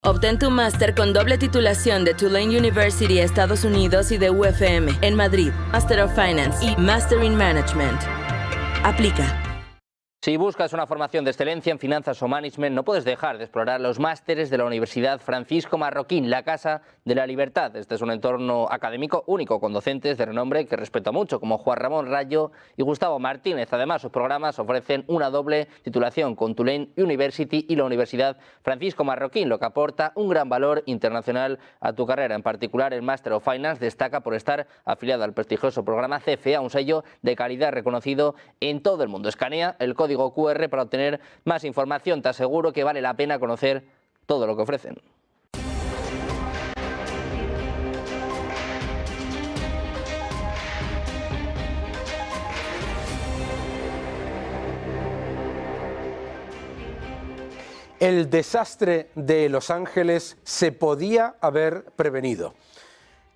Obtén tu máster con doble titulación de Tulane University, Estados Unidos, y de UFM en Madrid, Master of Finance y Master in Management. Aplica. Si buscas una formación de excelencia en finanzas o management, no puedes dejar de explorar los másteres de la Universidad Francisco Marroquín, la Casa de la Libertad. Este es un entorno académico único, con docentes de renombre que respeto mucho, como Juan Ramón Rayo y Gustavo Martínez. Además, sus programas ofrecen una doble titulación con Tulane University y la Universidad Francisco Marroquín, lo que aporta un gran valor internacional a tu carrera. En particular, el Master of Finance destaca por estar afiliado al prestigioso programa CFA, un sello de calidad reconocido en todo el mundo. Escanea el código QR para obtener más información. Te aseguro que vale la pena conocer todo lo que ofrecen. El desastre de Los Ángeles se podía haber prevenido.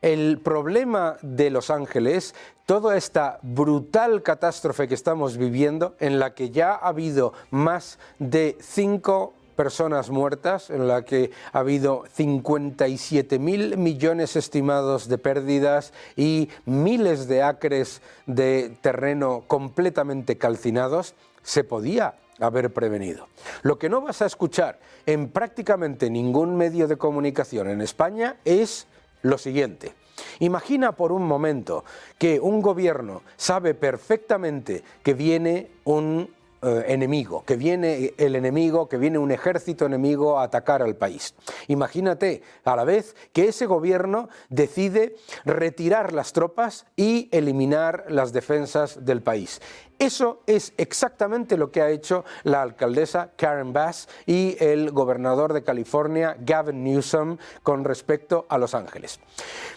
El problema de Los Ángeles, toda esta brutal catástrofe que estamos viviendo, en la que ya ha habido más de 5 personas muertas, en la que ha habido 57.000 millones estimados de pérdidas y miles de acres de terreno completamente calcinados, se podía haber prevenido. Lo que no vas a escuchar en prácticamente ningún medio de comunicación en España es lo siguiente. Imagina por un momento que un gobierno sabe perfectamente que viene un enemigo, que viene el enemigo, que viene un ejército enemigo a atacar al país. Imagínate a la vez que ese gobierno decide retirar las tropas y eliminar las defensas del país. Eso es exactamente lo que ha hecho la alcaldesa Karen Bass y el gobernador de California, Gavin Newsom, con respecto a Los Ángeles.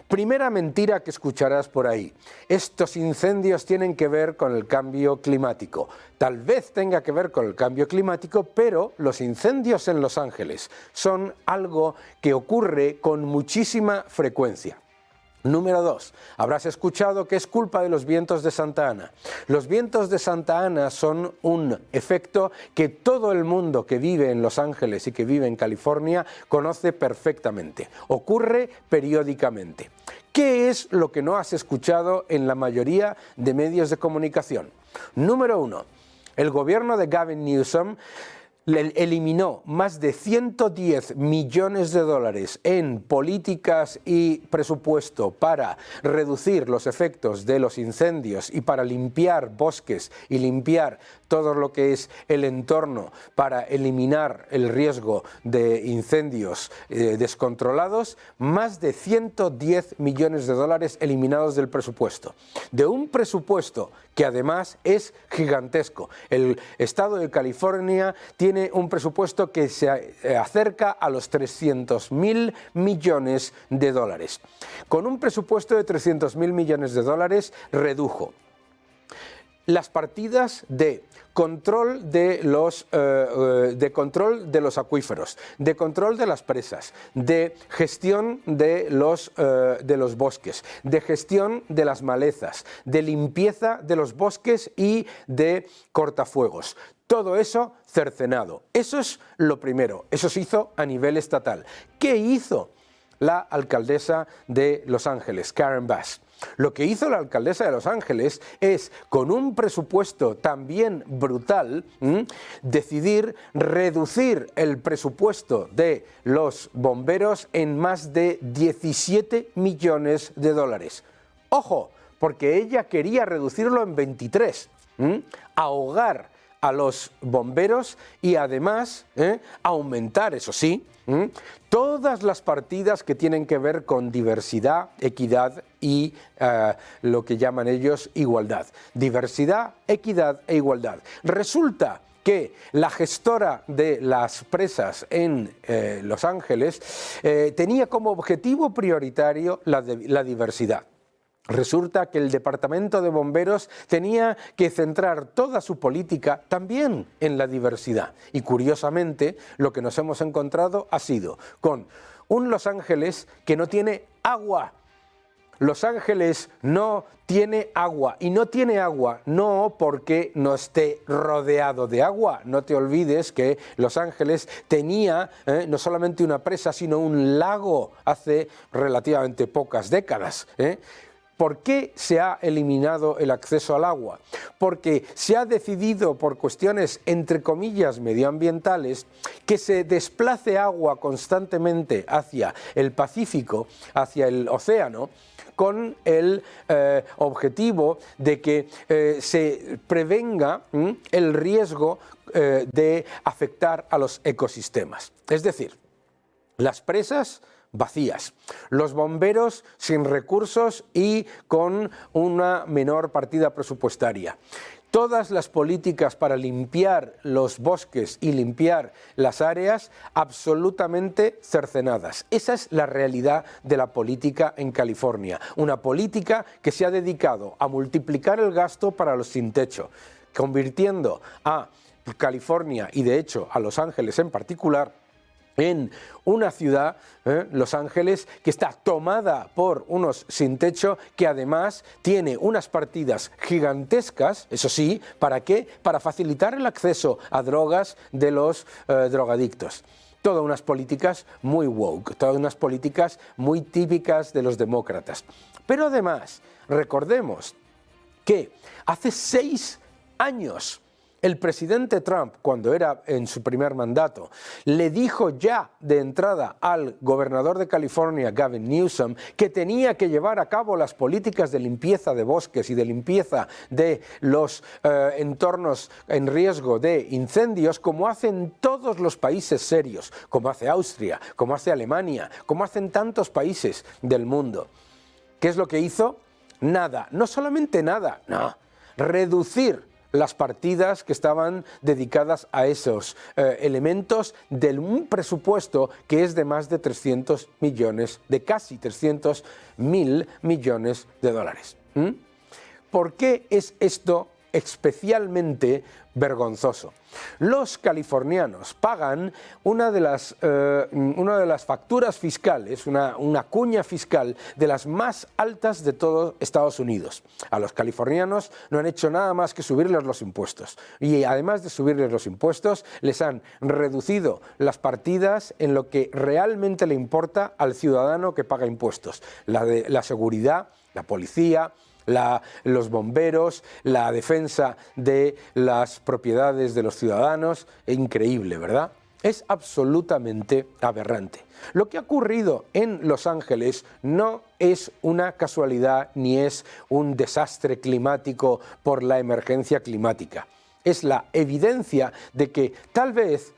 Primera mentira que escucharás por ahí: estos incendios tienen que ver con el cambio climático. Tal vez tenga que ver con el cambio climático, pero los incendios en Los Ángeles son algo que ocurre con muchísima frecuencia. Número 2. Habrás escuchado que es culpa de los vientos de Santa Ana. Los vientos de Santa Ana son un efecto que todo el mundo que vive en Los Ángeles y que vive en California conoce perfectamente. Ocurre periódicamente. ¿Qué es lo que no has escuchado en la mayoría de medios de comunicación? Número 1. El gobierno de Gavin Newsom eliminó más de 110 millones de dólares en políticas y presupuesto para reducir los efectos de los incendios y para limpiar bosques y limpiar todo lo que es el entorno para eliminar el riesgo de incendios descontrolados. Más de 110 millones de dólares eliminados del presupuesto. De un presupuesto que además es gigantesco. El estado de California tiene un presupuesto que se acerca a los 300.000 millones de dólares. Con un presupuesto de 300.000 millones de dólares redujo las partidas de control de los acuíferos, de control de las presas, de gestión de los bosques, de gestión de las malezas, de limpieza de los bosques y de cortafuegos. Todo eso cercenado. Eso es lo primero. Eso se hizo a nivel estatal. ¿Qué hizo la alcaldesa de Los Ángeles, Karen Bass? Lo que hizo la alcaldesa de Los Ángeles es, con un presupuesto también brutal, decidir reducir el presupuesto de los bomberos en más de 17 millones de dólares. Ojo, porque ella quería reducirlo en 23, ahogar a los bomberos y además aumentar, eso sí, todas las partidas que tienen que ver con diversidad, equidad y lo que llaman ellos igualdad. Diversidad, equidad e igualdad. Resulta que la gestora de las presas en Los Ángeles tenía como objetivo prioritario la diversidad. Resulta que el Departamento de Bomberos tenía que centrar toda su política también en la diversidad. Y curiosamente, lo que nos hemos encontrado ha sido con un Los Ángeles que no tiene agua. Los Ángeles no tiene agua, y no tiene agua no porque no esté rodeado de agua. No te olvides que Los Ángeles tenía no solamente una presa, sino un lago hace relativamente pocas décadas. ¿Por qué se ha eliminado el acceso al agua? Porque se ha decidido, por cuestiones entre comillas medioambientales, que se desplace agua constantemente hacia el Pacífico, hacia el océano, con el objetivo de que se prevenga el riesgo de afectar a los ecosistemas. Es decir, las presas vacías, los bomberos sin recursos y con una menor partida presupuestaria. Todas las políticas para limpiar los bosques y limpiar las áreas absolutamente cercenadas. Esa es la realidad de la política en California. Una política que se ha dedicado a multiplicar el gasto para los sin techo, convirtiendo a California y de hecho a Los Ángeles en particular en una ciudad, Los Ángeles, que está tomada por unos sin techo, que además tiene unas partidas gigantescas, eso sí, ¿para qué? Para facilitar el acceso a drogas de los drogadictos. Todas unas políticas muy woke, todas unas políticas muy típicas de los demócratas. Pero además, recordemos que hace 6 años el presidente Trump, cuando era en su primer mandato, le dijo ya de entrada al gobernador de California, Gavin Newsom, que tenía que llevar a cabo las políticas de limpieza de bosques y de limpieza de los entornos en riesgo de incendios, como hacen todos los países serios, como hace Austria, como hace Alemania, como hacen tantos países del mundo. ¿Qué es lo que hizo? Nada, no solamente nada, no, reducir las partidas que estaban dedicadas a esos elementos de un presupuesto que es de más de 300 millones, de casi 300.000 millones de dólares. ¿Por qué es esto especialmente vergonzoso? Los californianos pagan una de las facturas fiscales, una cuña fiscal de las más altas de todo Estados Unidos. A los californianos no han hecho nada más que subirles los impuestos. Y además de subirles los impuestos, les han reducido las partidas en lo que realmente le importa al ciudadano que paga impuestos. La seguridad, la policía, los bomberos, la defensa de las propiedades de los ciudadanos. Increíble, ¿verdad? Es absolutamente aberrante. Lo que ha ocurrido en Los Ángeles no es una casualidad ni es un desastre climático por la emergencia climática. Es la evidencia de que tal vez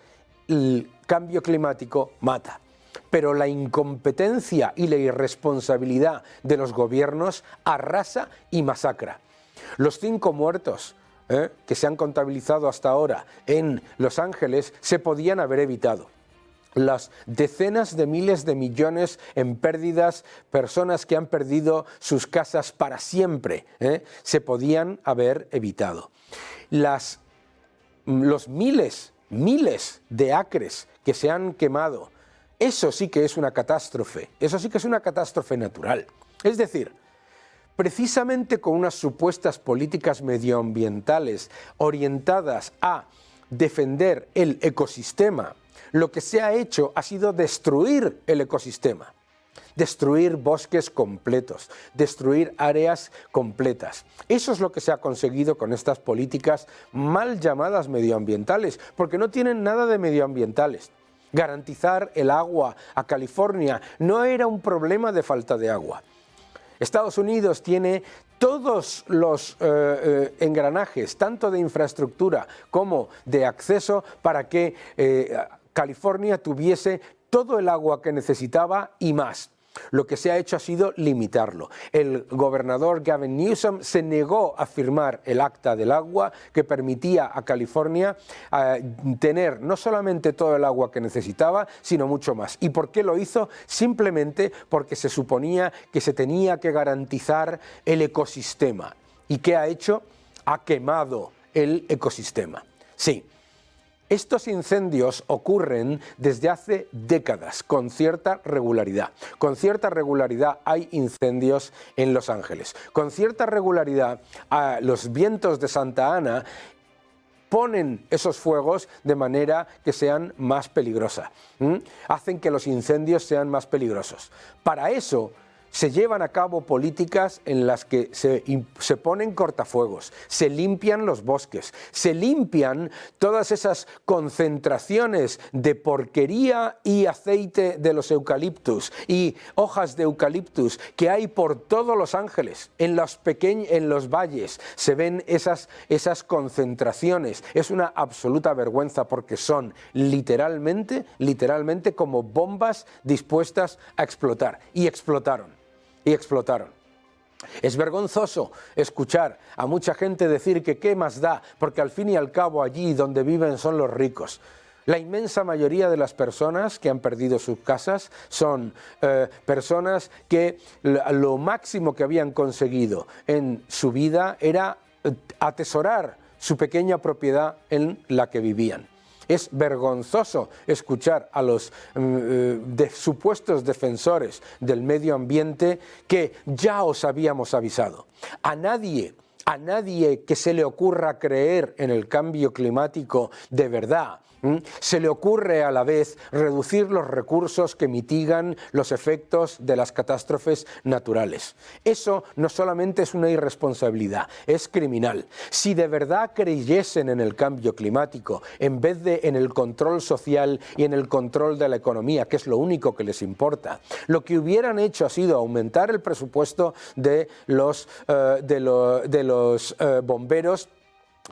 el cambio climático mata, pero la incompetencia y la irresponsabilidad de los gobiernos arrasa y masacra. Los 5 muertos que se han contabilizado hasta ahora en Los Ángeles se podían haber evitado. Las decenas de miles de millones en pérdidas, personas que han perdido sus casas para siempre, se podían haber evitado. Los miles de acres que se han quemado, eso sí que es una catástrofe, eso sí que es una catástrofe natural. Es decir, precisamente con unas supuestas políticas medioambientales orientadas a defender el ecosistema, lo que se ha hecho ha sido destruir el ecosistema, destruir bosques completos, destruir áreas completas. Eso es lo que se ha conseguido con estas políticas mal llamadas medioambientales, porque no tienen nada de medioambientales. Garantizar el agua a California no era un problema de falta de agua. Estados Unidos tiene todos los engranajes, tanto de infraestructura como de acceso, para que California tuviese todo el agua que necesitaba y más. Lo que se ha hecho ha sido limitarlo. El gobernador Gavin Newsom se negó a firmar el Acta del Agua, que permitía a California tener no solamente todo el agua que necesitaba, sino mucho más. ¿Y por qué lo hizo? Simplemente porque se suponía que se tenía que garantizar el ecosistema. ¿Y qué ha hecho? Ha quemado el ecosistema. Sí. Estos incendios ocurren desde hace décadas, con cierta regularidad. Con cierta regularidad hay incendios en Los Ángeles. Con cierta regularidad los vientos de Santa Ana ponen esos fuegos de manera que sean más peligrosas. Hacen que los incendios sean más peligrosos. Para eso se llevan a cabo políticas en las que se ponen cortafuegos, se limpian los bosques, se limpian todas esas concentraciones de porquería y aceite de los eucaliptus y hojas de eucaliptus que hay por todos Los Ángeles, en los valles se ven esas concentraciones. Es una absoluta vergüenza porque son literalmente como bombas dispuestas a explotar, y explotaron. Es vergonzoso escuchar a mucha gente decir que qué más da, porque al fin y al cabo allí donde viven son los ricos. La inmensa mayoría de las personas que han perdido sus casas son personas que lo máximo que habían conseguido en su vida era atesorar su pequeña propiedad en la que vivían. Es vergonzoso escuchar a los supuestos defensores del medio ambiente que ya os habíamos avisado. A nadie que se le ocurra creer en el cambio climático de verdad, se le ocurre a la vez reducir los recursos que mitigan los efectos de las catástrofes naturales. Eso no solamente es una irresponsabilidad, es criminal. Si de verdad creyesen en el cambio climático, en vez de en el control social y en el control de la economía, que es lo único que les importa, lo que hubieran hecho ha sido aumentar el presupuesto de los bomberos,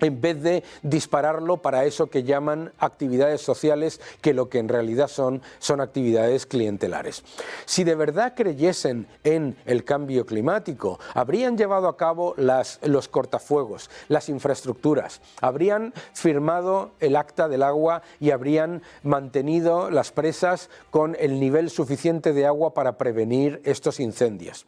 en vez de dispararlo para eso que llaman actividades sociales, que lo que en realidad son actividades clientelares. Si de verdad creyesen en el cambio climático, habrían llevado a cabo los cortafuegos, las infraestructuras, habrían firmado el Acta del Agua y habrían mantenido las presas con el nivel suficiente de agua para prevenir estos incendios.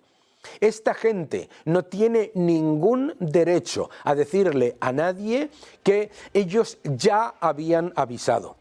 Esta gente no tiene ningún derecho a decirle a nadie que ellos ya habían avisado,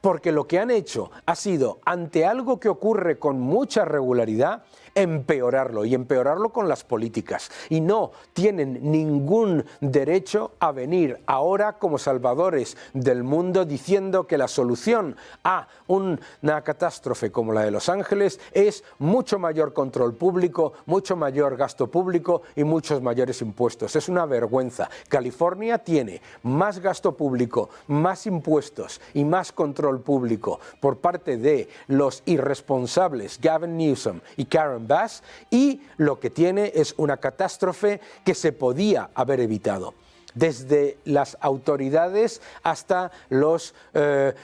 porque lo que han hecho ha sido, ante algo que ocurre con mucha regularidad, empeorarlo, y empeorarlo con las políticas. Y no tienen ningún derecho a venir ahora como salvadores del mundo diciendo que la solución a una catástrofe como la de Los Ángeles es mucho mayor control público, mucho mayor gasto público y muchos mayores impuestos. Es una vergüenza. California tiene más gasto público, más impuestos y más control público por parte de los irresponsables Gavin Newsom y Karen Bass, y lo que tiene es una catástrofe que se podía haber evitado. Desde las autoridades hasta los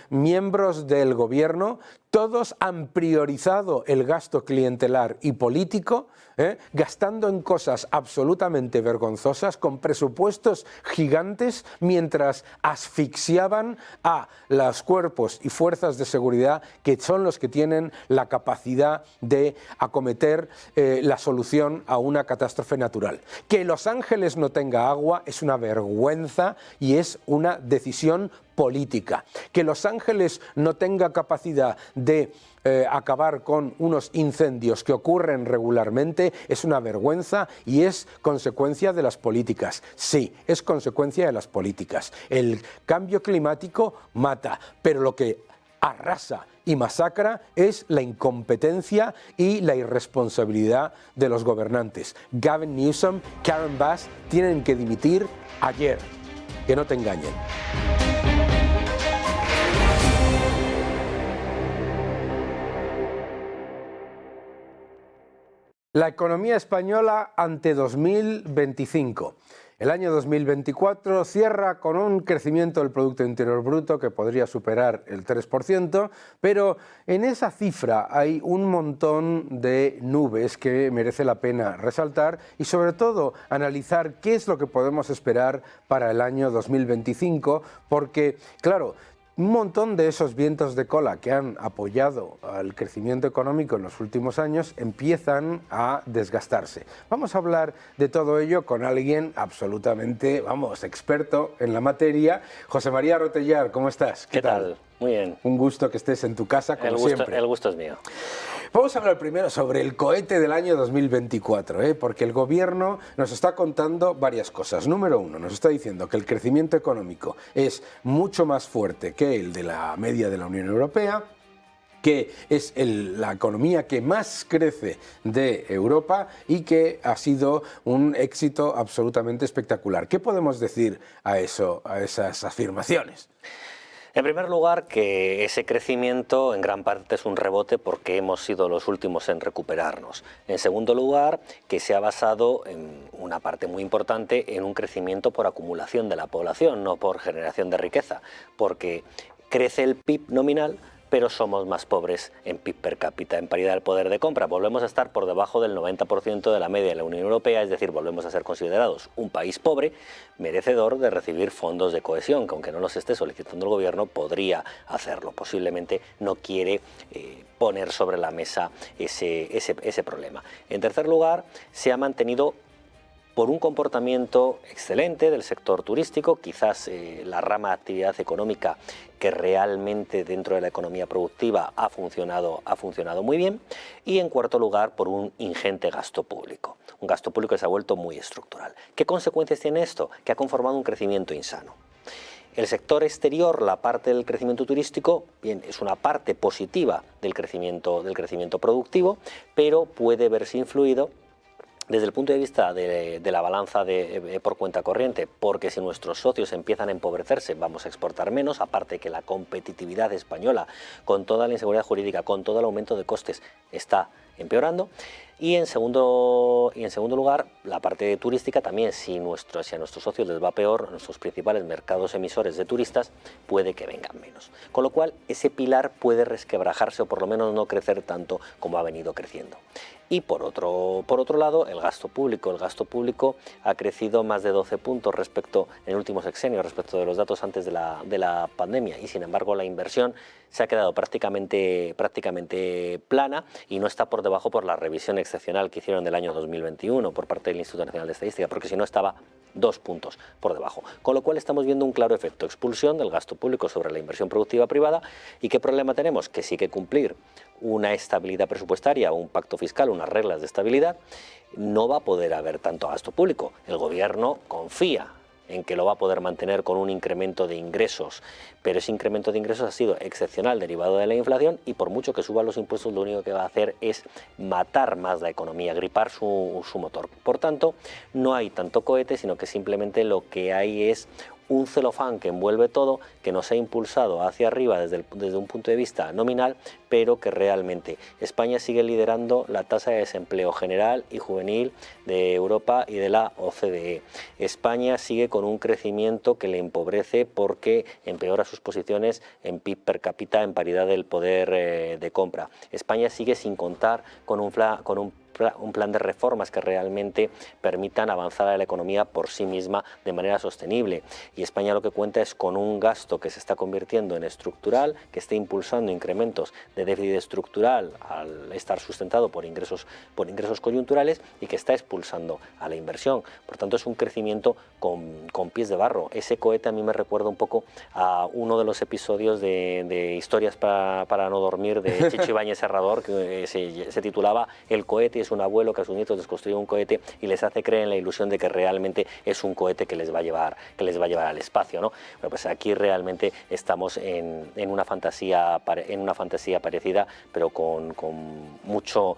miembros del gobierno, todos han priorizado el gasto clientelar y político, gastando en cosas absolutamente vergonzosas, con presupuestos gigantes, mientras asfixiaban a los cuerpos y fuerzas de seguridad que son los que tienen la capacidad de acometer la solución a una catástrofe natural. Que Los Ángeles no tenga agua es una vergüenza y es una decisión política. Que Los Ángeles no tenga capacidad de acabar con unos incendios que ocurren regularmente es una vergüenza y es consecuencia de las políticas. Sí, es consecuencia de las políticas. El cambio climático mata, pero lo que arrasa y masacra es la incompetencia y la irresponsabilidad de los gobernantes. Gavin Newsom, Karen Bass tienen que dimitir ayer. Que no te engañen. La economía española ante 2025. El año 2024 cierra con un crecimiento del Producto Interior Bruto que podría superar el 3%, pero en esa cifra hay un montón de nubes que merece la pena resaltar y sobre todo analizar qué es lo que podemos esperar para el año 2025, porque, claro, un montón de esos vientos de cola que han apoyado al crecimiento económico en los últimos años empiezan a desgastarse. Vamos a hablar de todo ello con alguien absolutamente, experto en la materia. José María Rotellar, ¿cómo estás? ¿Qué tal? Muy bien. Un gusto que estés en tu casa, como siempre. El gusto es mío. Vamos a hablar primero sobre el cohete del año 2024, porque el gobierno nos está contando varias cosas. Número uno, nos está diciendo que el crecimiento económico es mucho más fuerte que el de la media de la Unión Europea, que es la economía que más crece de Europa y que ha sido un éxito absolutamente espectacular. ¿Qué podemos decir a eso, a esas afirmaciones? En primer lugar, que ese crecimiento en gran parte es un rebote porque hemos sido los últimos en recuperarnos. En segundo lugar, que se ha basado en una parte muy importante en un crecimiento por acumulación de la población, no por generación de riqueza, porque crece el PIB nominal, pero somos más pobres en PIB per cápita, en paridad del poder de compra. Volvemos a estar por debajo del 90% de la media de la Unión Europea, es decir, volvemos a ser considerados un país pobre, merecedor de recibir fondos de cohesión, que aunque no los esté solicitando el gobierno, podría hacerlo. Posiblemente no quiere poner sobre la mesa ese problema. En tercer lugar, se ha mantenido por un comportamiento excelente del sector turístico, quizás la rama de actividad económica que realmente dentro de la economía productiva ha funcionado muy bien, y en cuarto lugar por un ingente gasto público, un gasto público que se ha vuelto muy estructural. ¿Qué consecuencias tiene esto? Que ha conformado un crecimiento insano. El sector exterior, la parte del crecimiento turístico, bien, es una parte positiva del crecimiento productivo, pero puede verse influido desde el punto de vista de la balanza por cuenta corriente, porque si nuestros socios empiezan a empobrecerse, vamos a exportar menos, aparte que la competitividad española, con toda la inseguridad jurídica, con todo el aumento de costes, está empeorando. Y en segundo lugar, la parte turística también, si a nuestros socios les va peor, nuestros principales mercados emisores de turistas, puede que vengan menos. Con lo cual, ese pilar puede resquebrajarse o por lo menos no crecer tanto como ha venido creciendo. Y por otro lado, el gasto público. El gasto público ha crecido más de 12 puntos en el último sexenio respecto de los datos antes de la pandemia, y sin embargo la inversión se ha quedado prácticamente plana y no está por debajo por la revisión excepcional que hicieron del año 2021 por parte del Instituto Nacional de Estadística, porque si no estaba 2 puntos por debajo. Con lo cual estamos viendo un claro efecto expulsión del gasto público sobre la inversión productiva privada. ¿Y qué problema tenemos? Que sí que cumplir una estabilidad presupuestaria, un pacto fiscal, unas reglas de estabilidad, no va a poder haber tanto gasto público. El gobierno confía en que lo va a poder mantener con un incremento de ingresos, pero ese incremento de ingresos ha sido excepcional derivado de la inflación, y por mucho que suba los impuestos lo único que va a hacer es matar más la economía, gripar su motor. Por tanto, no hay tanto cohete, sino que simplemente lo que hay es un celofán que envuelve todo, que nos ha impulsado hacia arriba desde un punto de vista nominal, pero que realmente España sigue liderando la tasa de desempleo general y juvenil de Europa y de la OCDE. España sigue con un crecimiento que le empobrece porque empeora sus posiciones en PIB per cápita, en paridad del poder de compra. España sigue sin contar con un plan de reformas que realmente permitan avanzar a la economía por sí misma de manera sostenible. Y España lo que cuenta es con un gasto que se está convirtiendo en estructural, que está impulsando incrementos de déficit estructural al estar sustentado por ingresos coyunturales, y que está expulsando a la inversión. Por tanto, es un crecimiento con pies de barro. Ese cohete a mí me recuerda un poco a uno de los episodios de Historias para no dormir de Chicho Ibáñez Serrador, que se titulaba El cohete. Es un abuelo que a sus nietos les construye un cohete y les hace creer en la ilusión de que realmente es un cohete que les va a llevar al espacio, ¿no? Bueno, pues aquí realmente estamos en una fantasía parecida, pero con mucha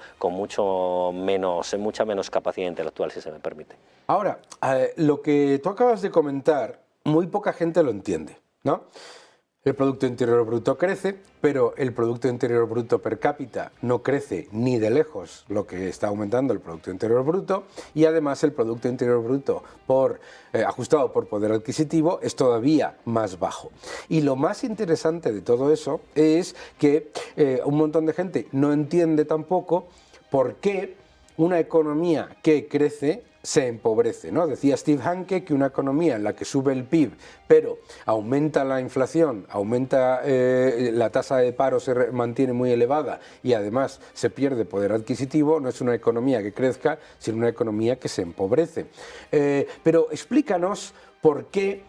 menos capacidad intelectual, si se me permite. Ahora, lo que tú acabas de comentar, muy poca gente lo entiende, ¿no? El Producto Interior Bruto crece, pero el Producto Interior Bruto per cápita no crece ni de lejos lo que está aumentando el Producto Interior Bruto, y además el Producto Interior Bruto ajustado por poder adquisitivo es todavía más bajo. Y lo más interesante de todo eso es que un montón de gente no entiende tampoco por qué una economía que crece se empobrece, ¿no? Decía Steve Hanke que una economía en la que sube el PIB, pero aumenta la inflación, aumenta la tasa de paro, se mantiene muy elevada y además se pierde poder adquisitivo, no es una economía que crezca, sino una economía que se empobrece. Pero explícanos por qué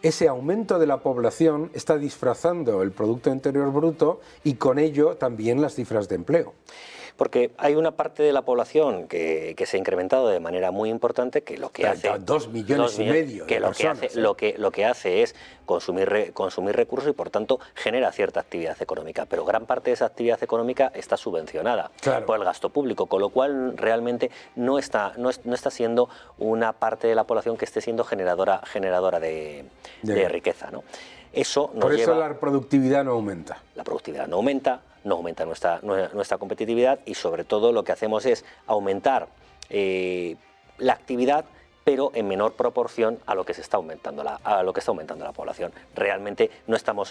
ese aumento de la población está disfrazando el Producto Interior Bruto y con ello también las cifras de empleo. Porque hay una parte de la población que se ha incrementado de manera muy importante, que lo que hace... 2,5 millones de personas. Lo que hace es consumir recursos y por tanto genera cierta actividad económica, pero gran parte de esa actividad económica está subvencionada por el gasto público, con lo cual realmente no está siendo una parte de la población que esté siendo generadora de riqueza, ¿no? Por eso la productividad no aumenta. La productividad no aumenta nuestra competitividad y sobre todo lo que hacemos es aumentar la actividad, pero en menor proporción a lo que se está aumentando la población. Realmente no estamos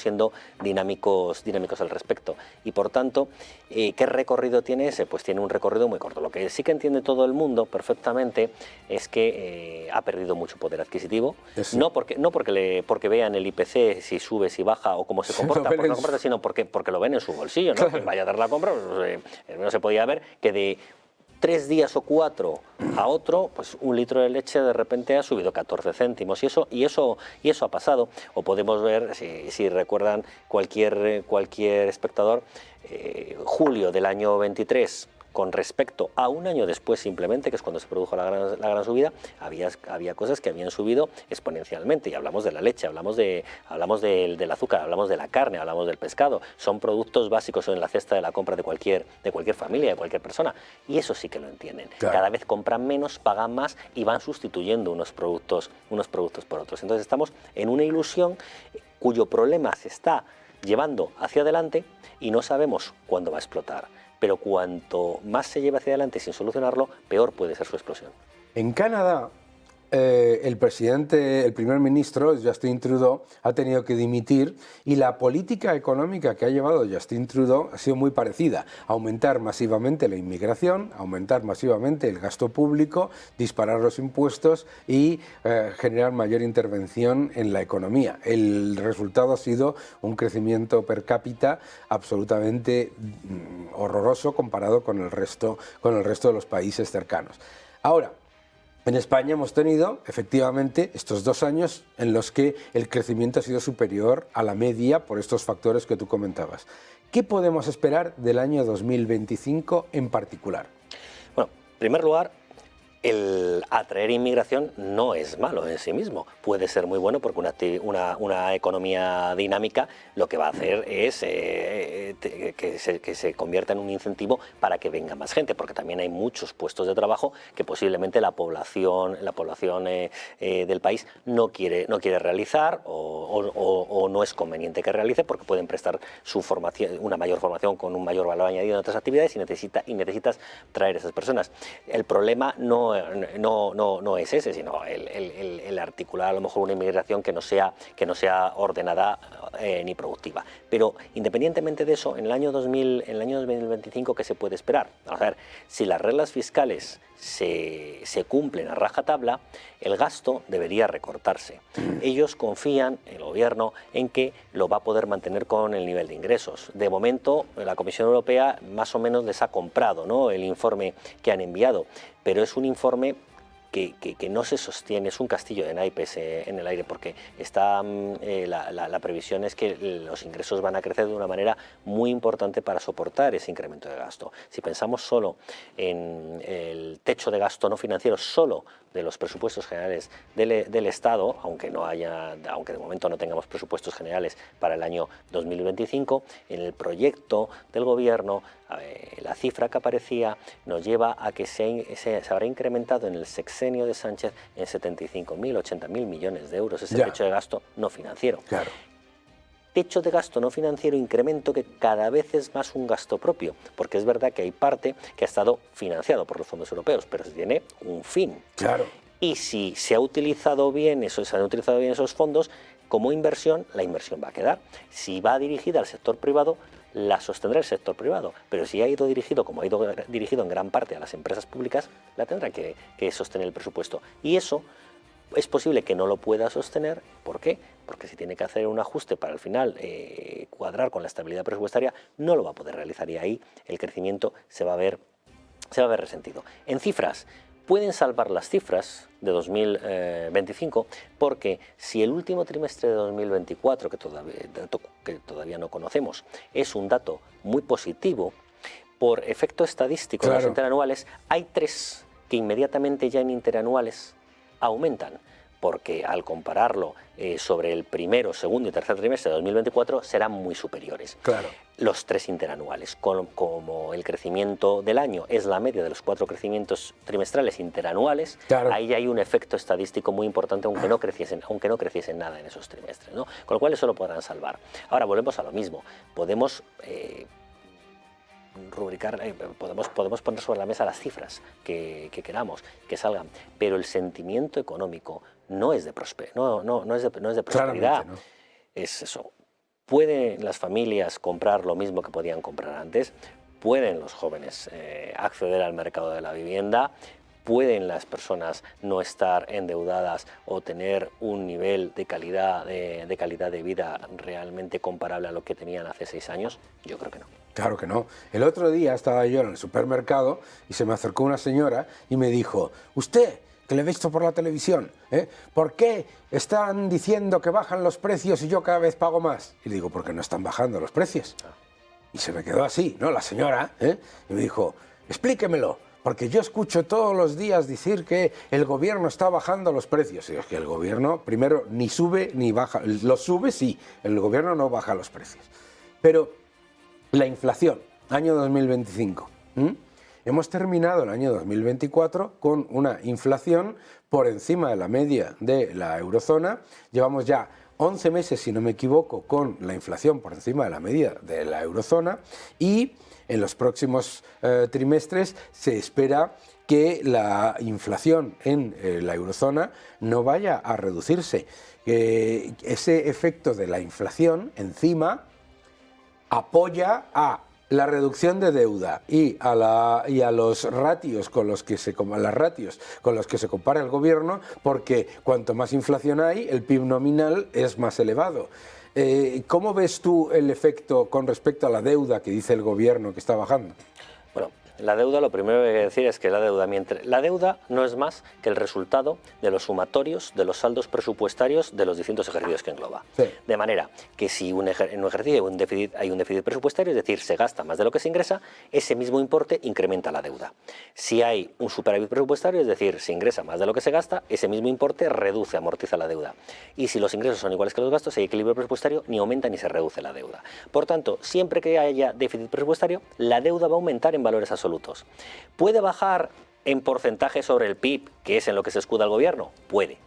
siendo dinámicos al respecto y por tanto, ¿qué recorrido tiene ese? Pues tiene un recorrido muy corto. Lo que sí que entiende todo el mundo perfectamente es que ha perdido mucho poder adquisitivo, no porque vean el IPC si sube, si baja o cómo se comporta, sino porque lo ven en su bolsillo, ¿no? Claro. Quien vaya a dar la compra, pues, no se podía ver que de 3 días o 4 a otro, pues un litro de leche de repente ha subido 14 céntimos y eso ha pasado. O podemos ver, si recuerdan cualquier espectador, julio del año 23 con respecto a un año después simplemente, que es cuando se produjo la gran subida, había cosas que habían subido exponencialmente, y hablamos de la leche, hablamos del azúcar, hablamos de la carne, hablamos del pescado, son productos básicos en la cesta de la compra de cualquier familia, de cualquier persona, y eso sí que lo entienden. Claro. Cada vez compran menos, pagan más y van sustituyendo unos productos por otros. Entonces estamos en una ilusión cuyo problema se está llevando hacia adelante y no sabemos cuándo va a explotar. Pero cuanto más se lleva hacia adelante sin solucionarlo, peor puede ser su explosión. En Canadá, el primer ministro, Justin Trudeau, ha tenido que dimitir y la política económica que ha llevado Justin Trudeau ha sido muy parecida. Aumentar masivamente la inmigración, aumentar masivamente el gasto público, disparar los impuestos y generar mayor intervención en la economía. El resultado ha sido un crecimiento per cápita absolutamente horroroso comparado con el resto de los países cercanos. Ahora, en España hemos tenido, efectivamente, estos 2 años en los que el crecimiento ha sido superior a la media por estos factores que tú comentabas. ¿Qué podemos esperar del año 2025 en particular? Bueno, en primer lugar, el atraer inmigración no es malo en sí mismo. Puede ser muy bueno porque una economía dinámica lo que va a hacer es que se convierta en un incentivo para que venga más gente, porque también hay muchos puestos de trabajo que posiblemente la población del país no quiere realizar o no es conveniente que realice porque pueden prestar su formación, una mayor formación con un mayor valor añadido en otras actividades y necesitas traer a esas personas. El problema no es ese, sino el articular a lo mejor una inmigración que no sea ordenada ni productiva. Pero independientemente de eso, en el año 2025, ¿qué se puede esperar? Vamos a ver, si las reglas fiscales se cumplen a rajatabla, el gasto debería recortarse. Ellos confían, el gobierno, en que lo va a poder mantener con el nivel de ingresos. De momento, la Comisión Europea más o menos les ha comprado, ¿no?, el informe que han enviado, pero es un informe que no se sostiene, es un castillo de naipes en el aire, porque la previsión es que los ingresos van a crecer de una manera muy importante para soportar ese incremento de gasto. Si pensamos solo en el techo de gasto no financiero, solo de los presupuestos generales del Estado, aunque de momento no tengamos presupuestos generales para el año 2025, en el proyecto del Gobierno, la cifra que aparecía nos lleva a que se habrá incrementado en el sexenio de Sánchez en 75.000, 80.000 millones de euros ese techo de gasto no financiero. Claro. Techo de gasto no financiero, incremento que cada vez es más un gasto propio, porque es verdad que hay parte que ha estado financiado por los fondos europeos, pero tiene un fin. Claro. Y si se han utilizado bien esos fondos como inversión, la inversión va a quedar. Si va dirigida al sector privado, la sostendrá el sector privado, pero si ha ido dirigido, como ha ido dirigido en gran parte a las empresas públicas, la tendrá que sostener el presupuesto. Y eso es posible que no lo pueda sostener. ¿Por qué? Porque si tiene que hacer un ajuste para al final cuadrar con la estabilidad presupuestaria, no lo va a poder realizar y ahí el crecimiento se va a ver resentido. En cifras, pueden salvar las cifras de 2025 porque si el último trimestre de 2024, que todavía no conocemos, es un dato muy positivo, por efecto estadístico de los interanuales, hay 3 que inmediatamente ya en interanuales aumentan, porque al compararlo sobre el primero, segundo y tercer trimestre de 2024 serán muy superiores. Claro. Los 3 interanuales, como el crecimiento del año es la media de los 4 crecimientos trimestrales interanuales, claro, ahí hay un efecto estadístico muy importante, aunque no creciesen nada en esos trimestres, ¿no? Con lo cual eso lo podrán salvar. Ahora volvemos a lo mismo, podemos rubricar, podemos poner sobre la mesa las cifras que queramos que salgan, pero el sentimiento económico no es de prosperidad, ¿no? Es eso. ¿Pueden las familias comprar lo mismo que podían comprar antes? ¿Pueden los jóvenes acceder al mercado de la vivienda? ¿Pueden las personas no estar endeudadas o tener un nivel de calidad de vida realmente comparable a lo que tenían hace 6 años? Yo creo que no. Claro que no. El otro día estaba yo en el supermercado y se me acercó una señora y me dijo: usted, que le he visto por la televisión, ¿por qué están diciendo que bajan los precios y yo cada vez pago más? Y le digo: porque no están bajando los precios. Y se me quedó así, ¿no? La señora, y me dijo: explíquemelo, porque yo escucho todos los días decir que el gobierno está bajando los precios. Y digo: es que el gobierno, primero, ni sube ni baja. Los sube, sí, el gobierno no baja los precios. Pero la inflación, año 2025. Hemos terminado el año 2024 con una inflación por encima de la media de la eurozona. Llevamos ya 11 meses, si no me equivoco, con la inflación por encima de la media de la eurozona y en los próximos trimestres se espera que la inflación en la eurozona no vaya a reducirse. Ese efecto de la inflación encima apoya a la reducción de deuda y a los ratios con los que se compara el gobierno, porque cuanto más inflación hay, el PIB nominal es más elevado. ¿Cómo ves tú el efecto con respecto a la deuda que dice el gobierno que está bajando? Bueno, la deuda, lo primero que hay que decir es que la deuda no es más que el resultado de los sumatorios de los saldos presupuestarios de los distintos ejercicios que engloba. Sí. De manera que si en un ejercicio hay un déficit presupuestario, es decir, se gasta más de lo que se ingresa, ese mismo importe incrementa la deuda. Si hay un superávit presupuestario, es decir, se ingresa más de lo que se gasta, ese mismo importe amortiza la deuda. Y si los ingresos son iguales que los gastos, si hay equilibrio presupuestario, ni aumenta ni se reduce la deuda. Por tanto, siempre que haya déficit presupuestario, la deuda va a aumentar en valores absolutos. ¿Puede bajar en porcentaje sobre el PIB, que es en lo que se escuda el gobierno? Puede.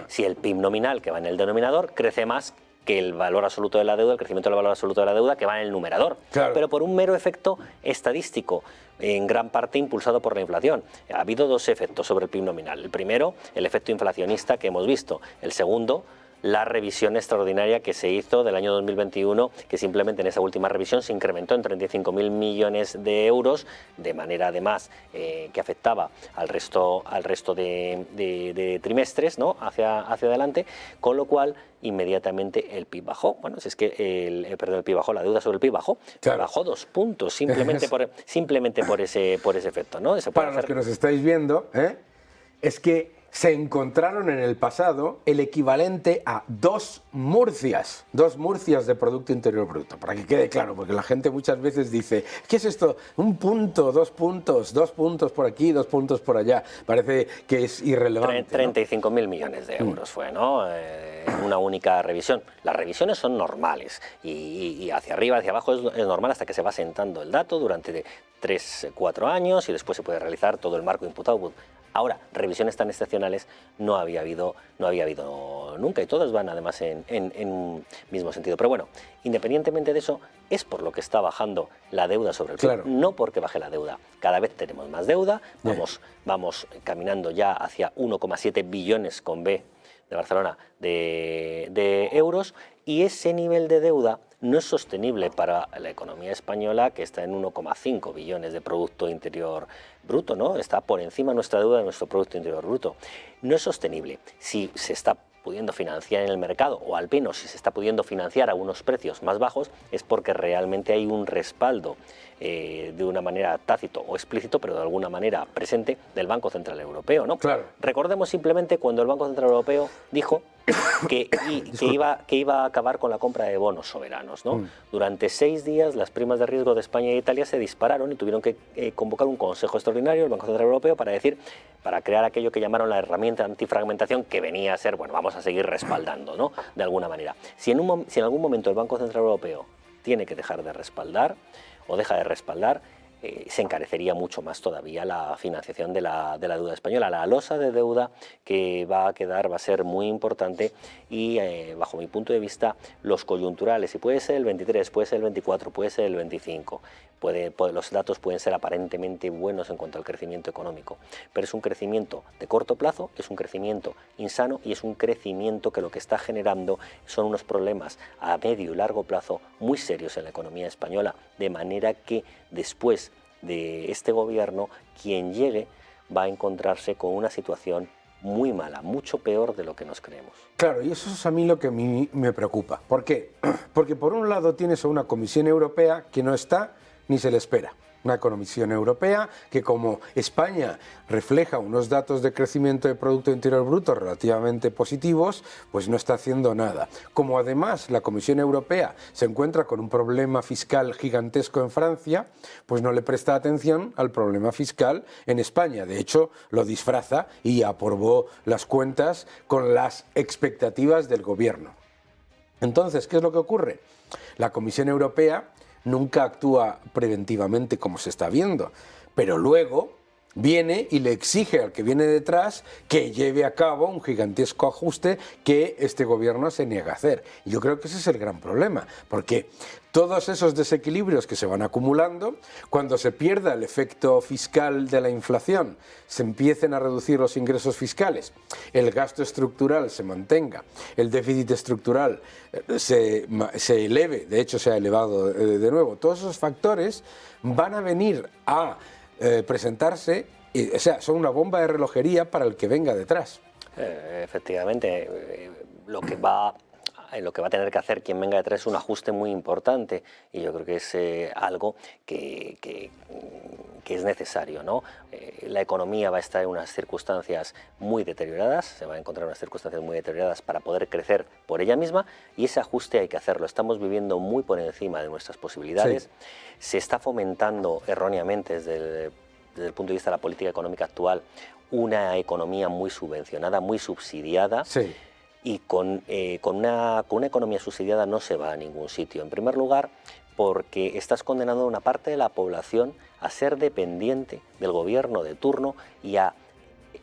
Si el PIB nominal, que va en el denominador, crece más que el valor absoluto de la deuda, el crecimiento del valor absoluto de la deuda, que va en el numerador. Claro. Pero por un mero efecto estadístico, en gran parte impulsado por la inflación. Ha habido 2 efectos sobre el PIB nominal. El primero, el efecto inflacionista que hemos visto. El segundo, la revisión extraordinaria que se hizo del año 2021, que simplemente en esa última revisión se incrementó en 35.000 millones de euros, de manera además que afectaba al resto de trimestres, ¿no? hacia adelante, con lo cual inmediatamente el PIB bajó. Bueno, si es que el PIB bajó, la deuda sobre el PIB bajó, claro. Bajó 2 puntos, simplemente por ese efecto, ¿no? Para los que nos estáis viendo, es que se encontraron en el pasado el equivalente a 2 Murcias de Producto Interior Bruto, para que quede claro, porque la gente muchas veces dice: ¿qué es esto? 1 punto, 2 puntos, 2 puntos por aquí, 2 puntos por allá. Parece que es irrelevante. 35.000 millones de euros fue, ¿no? Una única revisión. Las revisiones son normales y hacia arriba, hacia abajo es normal hasta que se va sentando el dato durante 3-4 años y después se puede realizar todo el marco input-output. Ahora, revisiones tan excepcionales no había habido nunca y todas van además en un mismo sentido. Pero bueno, independientemente de eso, es por lo que está bajando la deuda sobre el PIB, claro. No porque baje la deuda. Cada vez tenemos más deuda, vamos caminando ya hacia 1,7 billones con B de Barcelona de euros, y ese nivel de deuda no es sostenible para la economía española, que está en 1,5 billones de Producto Interior Bruto, ¿no? Está por encima nuestra deuda de nuestro Producto Interior Bruto. No es sostenible. Si se está pudiendo financiar en el mercado, o al menos si se está pudiendo financiar a unos precios más bajos, es porque realmente hay un respaldo de una manera tácito o explícito, pero de alguna manera presente, del Banco Central Europeo, ¿no? Claro. Recordemos simplemente cuando el Banco Central Europeo dijo que iba a acabar con la compra de bonos soberanos, ¿no? Durante 6 días las primas de riesgo de España e Italia se dispararon y tuvieron que convocar un consejo extraordinario del Banco Central Europeo para crear aquello que llamaron la herramienta antifragmentación, que venía a ser, bueno, vamos a seguir respaldando, ¿no? De alguna manera. Si en algún momento el Banco Central Europeo tiene que dejar de respaldar o deja de respaldar, se encarecería mucho más todavía la financiación de la deuda española. La losa de deuda que va a quedar va a ser muy importante y, bajo mi punto de vista, los coyunturales, y puede ser el 23, puede ser el 24, puede ser el 25, los datos pueden ser aparentemente buenos en cuanto al crecimiento económico, pero es un crecimiento de corto plazo, es un crecimiento insano y es un crecimiento que lo que está generando son unos problemas a medio y largo plazo muy serios en la economía española, de manera que después de este gobierno, quien llegue va a encontrarse con una situación muy mala, mucho peor de lo que nos creemos. Claro, y eso es a mí lo que a mí me preocupa. ¿Por qué? Porque por un lado tienes a una Comisión Europea que no está ni se le espera. Una Comisión Europea que, como España refleja unos datos de crecimiento de Producto Interior Bruto relativamente positivos, pues no está haciendo nada. Como además la Comisión Europea se encuentra con un problema fiscal gigantesco en Francia, pues no le presta atención al problema fiscal en España. De hecho, lo disfraza y aprobó las cuentas con las expectativas del gobierno. Entonces, ¿qué es lo que ocurre? La Comisión Europea nunca actúa preventivamente, como se está viendo, pero luego viene y le exige al que viene detrás que lleve a cabo un gigantesco ajuste que este gobierno se niega a hacer. Y yo creo que ese es el gran problema, porque todos esos desequilibrios que se van acumulando, cuando se pierda el efecto fiscal de la inflación, se empiecen a reducir los ingresos fiscales, el gasto estructural se mantenga, el déficit estructural se eleve, de hecho se ha elevado de nuevo, todos esos factores van a venir a presentarse, o sea, son una bomba de relojería para el que venga detrás. Efectivamente, lo que va a tener que hacer quien venga detrás es un ajuste muy importante, y yo creo que es algo que es necesario, ¿no? La economía va a estar en unas circunstancias muy deterioradas, se va a encontrar en unas circunstancias muy deterioradas para poder crecer por ella misma, y ese ajuste hay que hacerlo. Estamos viviendo muy por encima de nuestras posibilidades. Sí. Se está fomentando erróneamente desde el punto de vista de la política económica actual una economía muy subvencionada, muy subsidiada. Sí. Y con una economía subsidiada no se va a ningún sitio. En primer lugar, porque estás condenando a una parte de la población a ser dependiente del gobierno de turno y a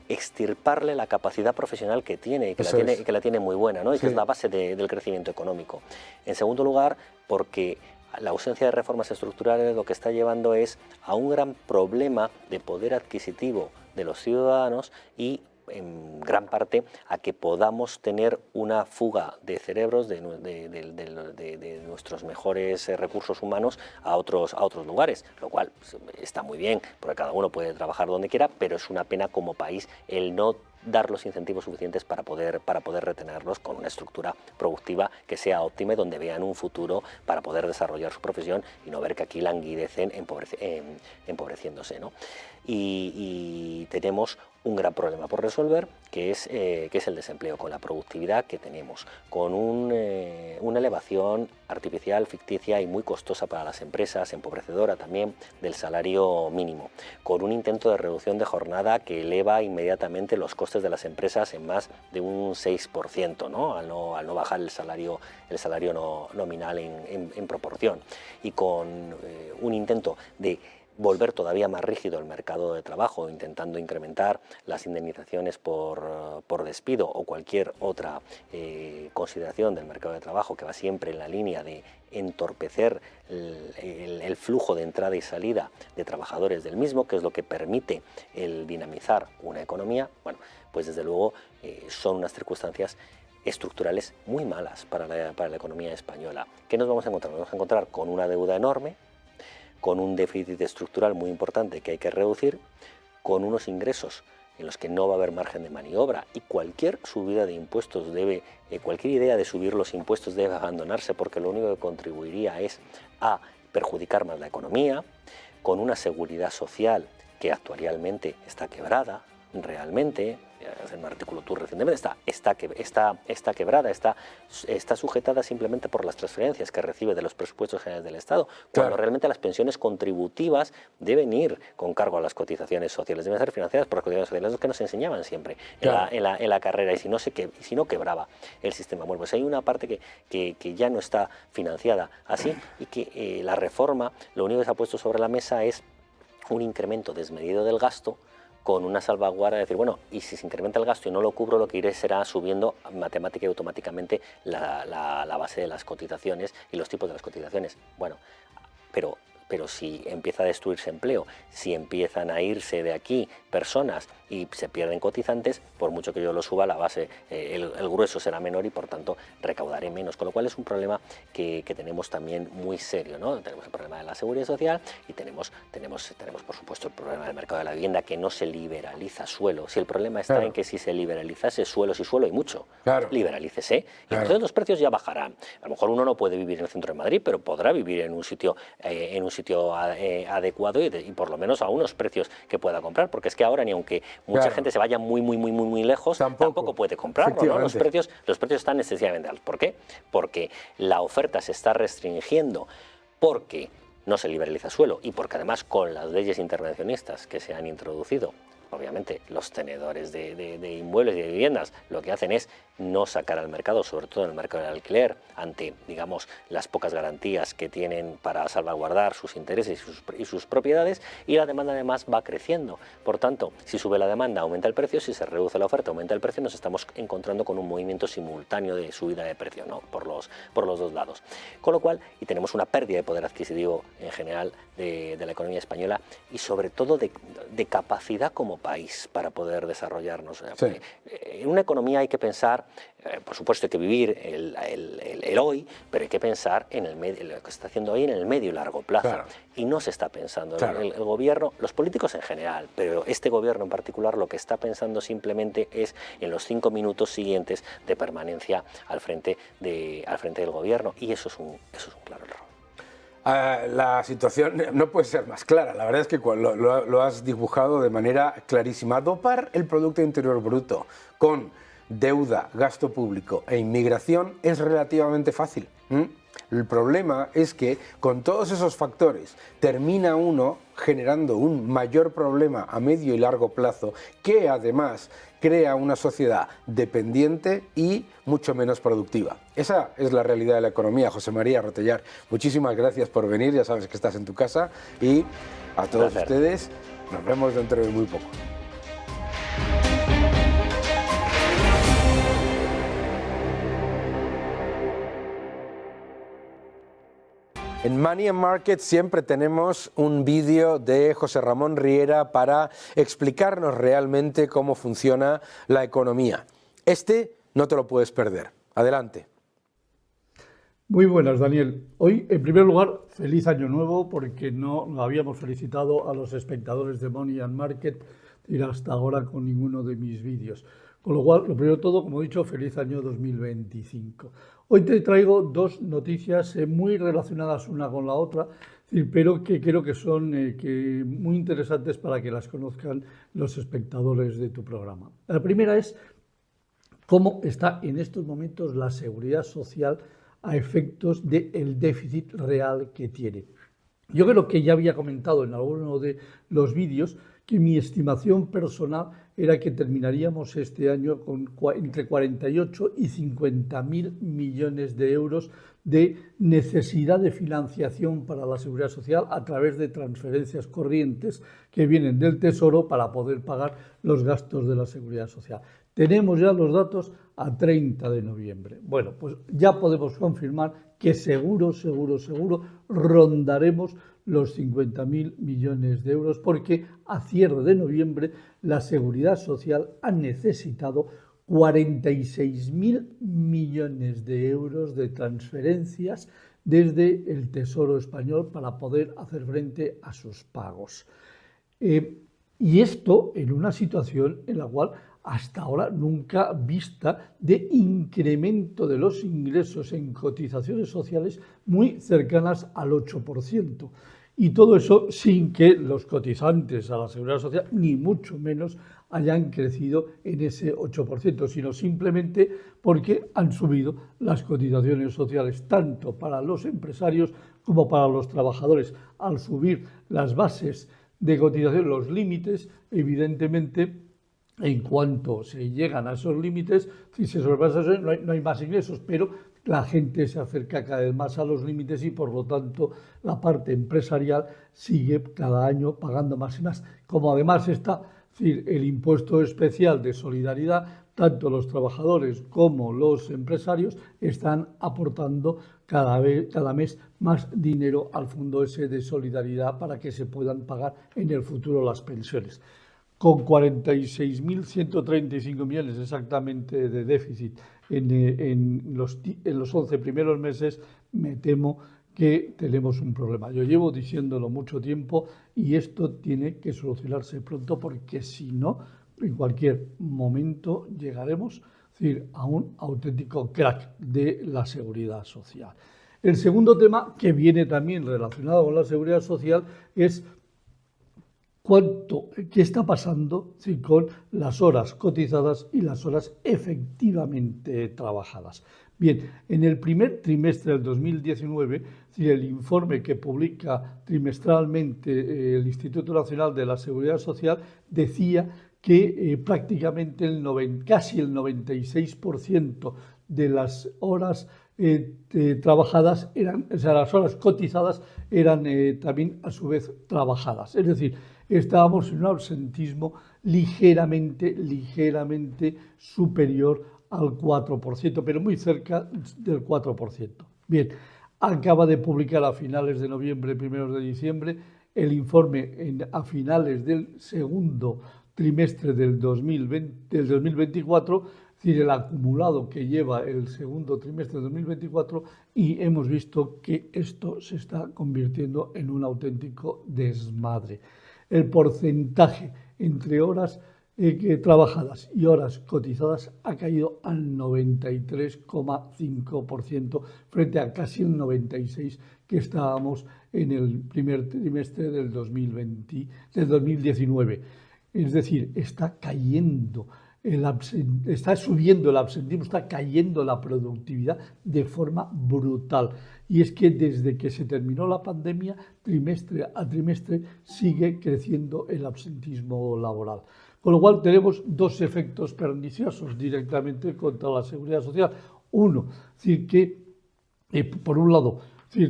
extirparle la capacidad profesional que tiene y que la tiene muy buena, ¿no? Y sí, que es la base del crecimiento económico. En segundo lugar, porque la ausencia de reformas estructurales lo que está llevando es a un gran problema de poder adquisitivo de los ciudadanos y en gran parte a que podamos tener una fuga de cerebros de nuestros mejores recursos humanos a otros lugares, lo cual está muy bien, porque cada uno puede trabajar donde quiera, pero es una pena como país el no dar los incentivos suficientes para poder retenerlos con una estructura productiva que sea óptima y donde vean un futuro para poder desarrollar su profesión y no ver que aquí languidecen empobreciéndose, ¿no? Y tenemos un gran problema por resolver, que es el desempleo, con la productividad que tenemos, con una elevación artificial, ficticia y muy costosa para las empresas, empobrecedora también del salario mínimo, con un intento de reducción de jornada que eleva inmediatamente los costes de las empresas en más de un 6%, ¿no? Al no bajar el salario nominal en proporción, y con un intento de volver todavía más rígido el mercado de trabajo, intentando incrementar las indemnizaciones por despido o cualquier otra consideración del mercado de trabajo que va siempre en la línea de entorpecer el flujo de entrada y salida de trabajadores del mismo, que es lo que permite el dinamizar una economía. Bueno, pues desde luego son unas circunstancias estructurales muy malas para la economía española. ¿Qué nos vamos a encontrar? Nos vamos a encontrar con una deuda enorme, con un déficit estructural muy importante que hay que reducir, con unos ingresos en los que no va a haber margen de maniobra, y cualquier subida de impuestos cualquier idea de subir los impuestos debe abandonarse, porque lo único que contribuiría es a perjudicar más la economía, con una seguridad social que actualmente está quebrada, realmente, en un artículo tú recientemente, está quebrada, está sujetada simplemente por las transferencias que recibe de los presupuestos generales del Estado, cuando realmente las pensiones contributivas deben ir con cargo a las cotizaciones sociales, deben ser financiadas por las cotizaciones sociales, es lo que nos enseñaban siempre en la carrera, y si no quebraba el sistema. Bueno, pues hay una parte que ya no está financiada así, y que la reforma lo único que se ha puesto sobre la mesa es un incremento desmedido del gasto, con una salvaguarda de decir, bueno, y si se incrementa el gasto y no lo cubro, lo que iré será subiendo matemática y automáticamente la base de las cotizaciones y los tipos de las cotizaciones. Bueno, pero si empieza a destruirse empleo, si empiezan a irse de aquí personas y se pierden cotizantes, por mucho que yo lo suba, la base, el grueso será menor y por tanto recaudaré menos, con lo cual es un problema que tenemos también muy serio, ¿no? Tenemos el problema de la seguridad social y tenemos por supuesto el problema del mercado de la vivienda, que no se liberaliza suelo. Si el problema está en que si se liberalizase suelo, si suelo hay mucho, liberalícese, y entonces los precios ya bajarán. A lo mejor uno no puede vivir en el centro de Madrid, pero podrá vivir en un sitio adecuado y por lo menos a unos precios que pueda comprar, porque es que ahora, ni aunque mucha gente se vaya muy lejos, tampoco puede comprarlo, ¿no? Los precios están excesivamente altos. ¿Por qué? Porque la oferta se está restringiendo, porque no se liberaliza suelo y porque además con las leyes intervencionistas que se han introducido, obviamente los tenedores de inmuebles y de viviendas lo que hacen es no sacar al mercado, sobre todo en el mercado del alquiler, ante, digamos, las pocas garantías que tienen para salvaguardar sus intereses y sus propiedades, y la demanda además va creciendo. Por tanto, si sube la demanda, aumenta el precio; si se reduce la oferta, aumenta el precio. Nos estamos encontrando con un movimiento simultáneo de subida de precio, ¿no? por los dos lados. Con lo cual, y tenemos una pérdida de poder adquisitivo en general de la economía española, y sobre todo de capacidad como país para poder desarrollarnos. Sí. En una economía hay que pensar, por supuesto hay que vivir el hoy, pero hay que pensar en el medio, lo que se está haciendo hoy en el medio y largo plazo. Claro. Y no se está pensando. Claro. El gobierno, los políticos en general, pero este gobierno en particular, lo que está pensando simplemente es en los 5 minutos siguientes de permanencia al frente del gobierno, y eso es un claro error. La situación no puede ser más clara. La verdad es que lo has dibujado de manera clarísima. Dopar el Producto Interior Bruto con deuda, gasto público e inmigración es relativamente fácil. El problema es que con todos esos factores termina uno generando un mayor problema a medio y largo plazo, que además crea una sociedad dependiente y mucho menos productiva. Esa es la realidad de la economía. José María Rotellar, muchísimas gracias por venir, ya sabes que estás en tu casa, y a todos ustedes nos vemos dentro de muy poco. En Money and Market siempre tenemos un vídeo de José Ramón Riera para explicarnos realmente cómo funciona la economía. Este no te lo puedes perder. Adelante. Muy buenas, Daniel. Hoy, en primer lugar, feliz año nuevo, porque no habíamos felicitado a los espectadores de Money and Market ir hasta ahora con ninguno de mis vídeos. Con lo cual, lo primero de todo, como he dicho, feliz año 2025. Hoy te traigo dos noticias muy relacionadas una con la otra, pero que creo que son muy interesantes para que las conozcan los espectadores de tu programa. La primera es cómo está en estos momentos la seguridad social a efectos del déficit real que tiene. Yo creo que ya había comentado en alguno de los vídeos que mi estimación personal era que terminaríamos este año con entre 48 y 50.000 millones de euros de necesidad de financiación para la seguridad social a través de transferencias corrientes que vienen del Tesoro para poder pagar los gastos de la seguridad social. Tenemos ya los datos a 30 de noviembre. Bueno, pues ya podemos confirmar que seguro rondaremos los 50.000 millones de euros, porque a cierre de noviembre la Seguridad Social ha necesitado 46.000 millones de euros de transferencias desde el Tesoro español para poder hacer frente a sus pagos. Y esto en una situación en la cual hasta ahora nunca vista de incremento de los ingresos en cotizaciones sociales muy cercanas al 8%. Y todo eso sin que los cotizantes a la Seguridad Social, ni mucho menos, hayan crecido en ese 8%, sino simplemente porque han subido las cotizaciones sociales, tanto para los empresarios como para los trabajadores. Al subir las bases de cotización, los límites, evidentemente, en cuanto se llegan a esos límites, si se sobrepasan, no hay más ingresos, pero la gente se acerca cada vez más a los límites y, por lo tanto, la parte empresarial sigue cada año pagando más y más. Como además está el impuesto especial de solidaridad, tanto los trabajadores como los empresarios están aportando cada mes más dinero al fondo ese de solidaridad para que se puedan pagar en el futuro las pensiones. Con 46.135 millones exactamente de déficit en los 11 primeros meses, me temo que tenemos un problema. Yo llevo diciéndolo mucho tiempo y esto tiene que solucionarse pronto, porque si no, en cualquier momento llegaremos a un auténtico crack de la seguridad social. El segundo tema, que viene también relacionado con la seguridad social, es qué está pasando con las horas cotizadas y las horas efectivamente trabajadas. Bien, en el primer trimestre del 2019, el informe que publica trimestralmente el Instituto Nacional de la Seguridad Social decía que prácticamente casi el 96% de las horas trabajadas las horas cotizadas eran también a su vez trabajadas. Es decir, estábamos en un absentismo ligeramente superior al 4%, pero muy cerca del 4%. Bien, acaba de publicar a finales de noviembre, primeros de diciembre, el informe a finales del segundo trimestre del 2024, es decir, el acumulado que lleva el segundo trimestre de 2024, y hemos visto que esto se está convirtiendo en un auténtico desmadre. El porcentaje entre horas trabajadas y horas cotizadas ha caído al 93,5% frente a casi el 96% que estábamos en el primer trimestre del 2019. Es decir, está cayendo está subiendo el absentismo, está cayendo la productividad de forma brutal. Y es que desde que se terminó la pandemia, trimestre a trimestre, sigue creciendo el absentismo laboral. Con lo cual tenemos dos efectos perniciosos directamente contra la seguridad social. Uno, es decir, que por un lado,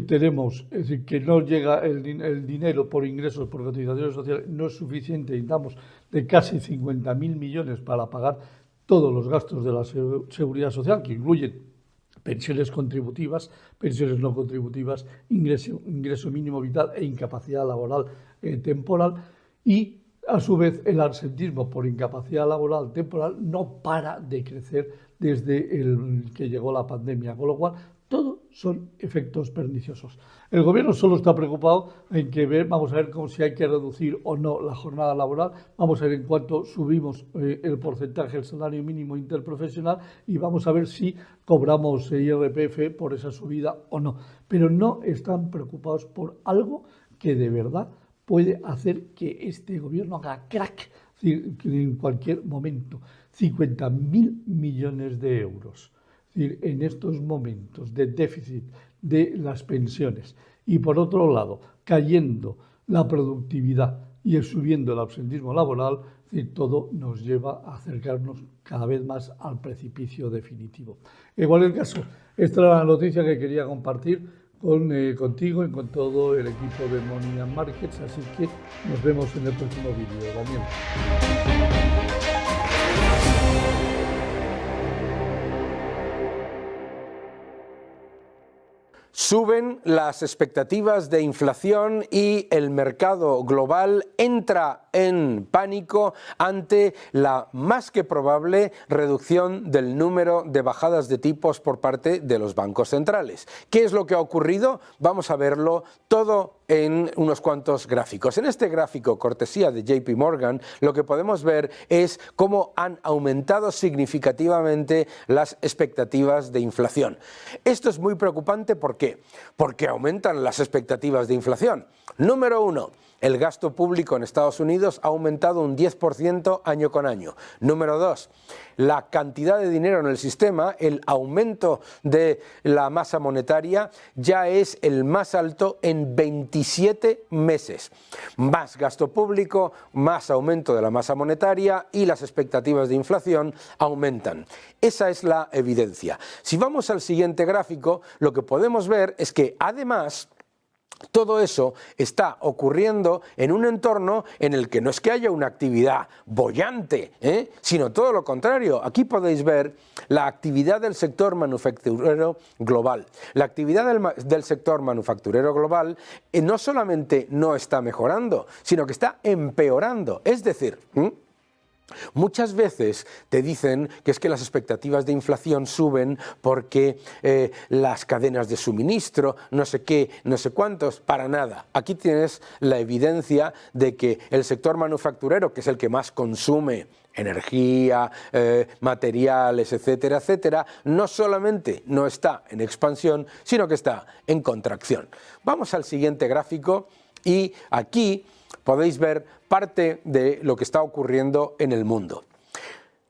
tenemos, es decir, que no llega el dinero por ingresos, por cotizaciones sociales, no es suficiente, necesitamos de casi 50.000 millones para pagar todos los gastos de la seguridad social, que incluyen pensiones contributivas, pensiones no contributivas, ingreso mínimo vital e incapacidad laboral temporal, y a su vez el absentismo por incapacidad laboral temporal no para de crecer desde que llegó la pandemia, con lo cual todo son efectos perniciosos. El gobierno solo está preocupado en vamos a ver si hay que reducir o no la jornada laboral, vamos a ver en cuánto subimos el porcentaje del salario mínimo interprofesional y vamos a ver si cobramos IRPF por esa subida o no. Pero no están preocupados por algo que de verdad puede hacer que este gobierno haga crack en cualquier momento. 50.000 millones de euros. En estos momentos de déficit de las pensiones y, por otro lado, cayendo la productividad y subiendo el absentismo laboral, todo nos lleva a acercarnos cada vez más al precipicio definitivo. En cualquier caso, esta era la noticia que quería compartir contigo y con todo el equipo de Money and Markets, así que nos vemos en el próximo vídeo. Daniel. Suben las expectativas de inflación y el mercado global entra en pánico ante la más que probable reducción del número de bajadas de tipos por parte de los bancos centrales. ¿Qué es lo que ha ocurrido? Vamos a verlo todo en unos cuantos gráficos. En este gráfico, cortesía de JP Morgan, lo que podemos ver es cómo han aumentado significativamente las expectativas de inflación. Esto es muy preocupante, ¿por qué? Porque aumentan las expectativas de inflación. Número uno, el gasto público en Estados Unidos ha aumentado un 10% año con año. Número dos, la cantidad de dinero en el sistema, el aumento de la masa monetaria ya es el más alto en 27 meses. Más gasto público, más aumento de la masa monetaria y las expectativas de inflación aumentan. Esa es la evidencia. Si vamos al siguiente gráfico, lo que podemos ver es que además todo eso está ocurriendo en un entorno en el que no es que haya una actividad boyante, sino todo lo contrario. Aquí podéis ver la actividad del sector manufacturero global. La actividad del sector manufacturero global no solamente no está mejorando, sino que está empeorando. Es decir, muchas veces te dicen que es que las expectativas de inflación suben porque las cadenas de suministro, no sé qué, no sé cuántos, para nada. Aquí tienes la evidencia de que el sector manufacturero, que es el que más consume energía, materiales, etcétera, etcétera, no solamente no está en expansión, sino que está en contracción. Vamos al siguiente gráfico y aquí podéis ver parte de lo que está ocurriendo en el mundo.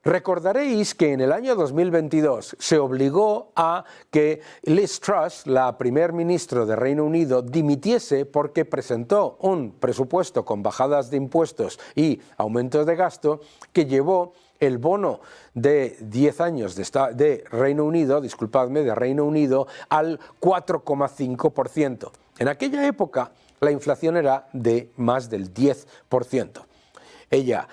Recordaréis que en el año 2022 se obligó a que Liz Truss, la primer ministra de Reino Unido, dimitiese porque presentó un presupuesto con bajadas de impuestos y aumentos de gasto que llevó el bono de 10 años de Reino Unido, de Reino Unido, al 4,5%. En aquella época la inflación era de más del 10%. Ella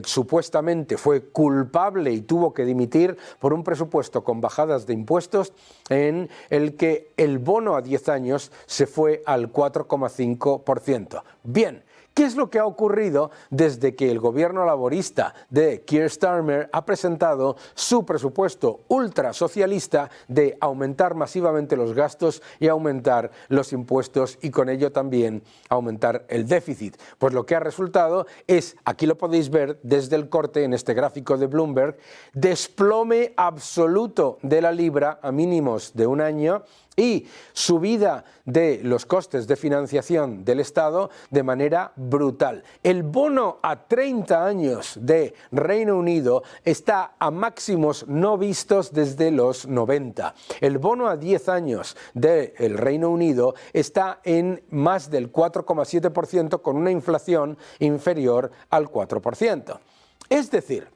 supuestamente fue culpable y tuvo que dimitir por un presupuesto con bajadas de impuestos en el que el bono a 10 años se fue al 4,5%. Bien, ¿qué es lo que ha ocurrido desde que el gobierno laborista de Keir Starmer ha presentado su presupuesto ultrasocialista de aumentar masivamente los gastos y aumentar los impuestos y con ello también aumentar el déficit? Pues lo que ha resultado es, aquí lo podéis ver desde el corte en este gráfico de Bloomberg, desplome absoluto de la libra a mínimos de un año y subida de los costes de financiación del Estado de manera brutal. El bono a 30 años de Reino Unido está a máximos no vistos desde los 90. El bono a 10 años del Reino Unido está en más del 4,7% con una inflación inferior al 4%. Es decir,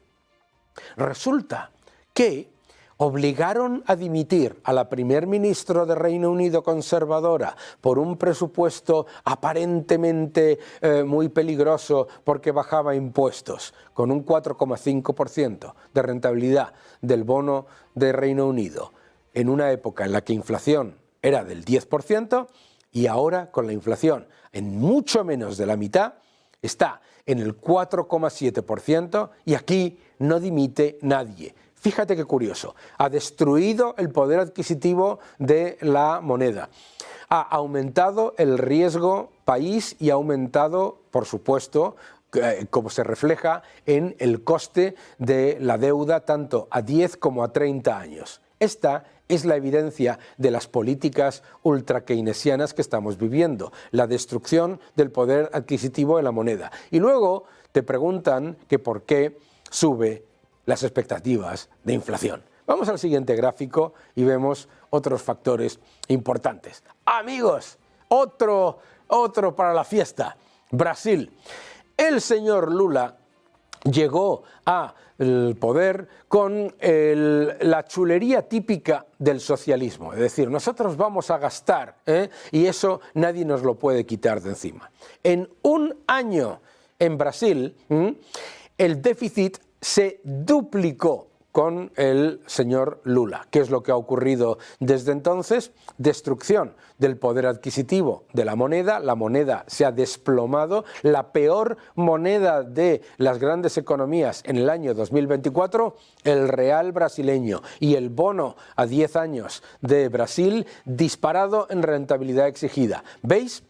resulta que obligaron a dimitir a la primer ministra de Reino Unido conservadora por un presupuesto aparentemente muy peligroso porque bajaba impuestos, con un 4,5% de rentabilidad del bono de Reino Unido, en una época en la que inflación era del 10% y ahora con la inflación en mucho menos de la mitad está en el 4,7% y aquí no dimite nadie. Fíjate qué curioso, ha destruido el poder adquisitivo de la moneda, ha aumentado el riesgo país y ha aumentado, por supuesto, como se refleja en el coste de la deuda tanto a 10 como a 30 años. Esta es la evidencia de las políticas ultra-keynesianas que estamos viviendo, la destrucción del poder adquisitivo de la moneda. Y luego te preguntan que por qué sube las expectativas de inflación. Vamos al siguiente gráfico y vemos otros factores importantes. Amigos, otro para la fiesta. Brasil. El señor Lula llegó al poder con la chulería típica del socialismo. Es decir, nosotros vamos a gastar y eso nadie nos lo puede quitar de encima. En un año en Brasil, el déficit se duplicó. con el señor Lula. ¿Qué es lo que ha ocurrido desde entonces? Destrucción del poder adquisitivo de la moneda se ha desplomado, la peor moneda de las grandes economías en el año 2024, el real brasileño, y el bono a 10 años de Brasil disparado en rentabilidad exigida. ¿Veis?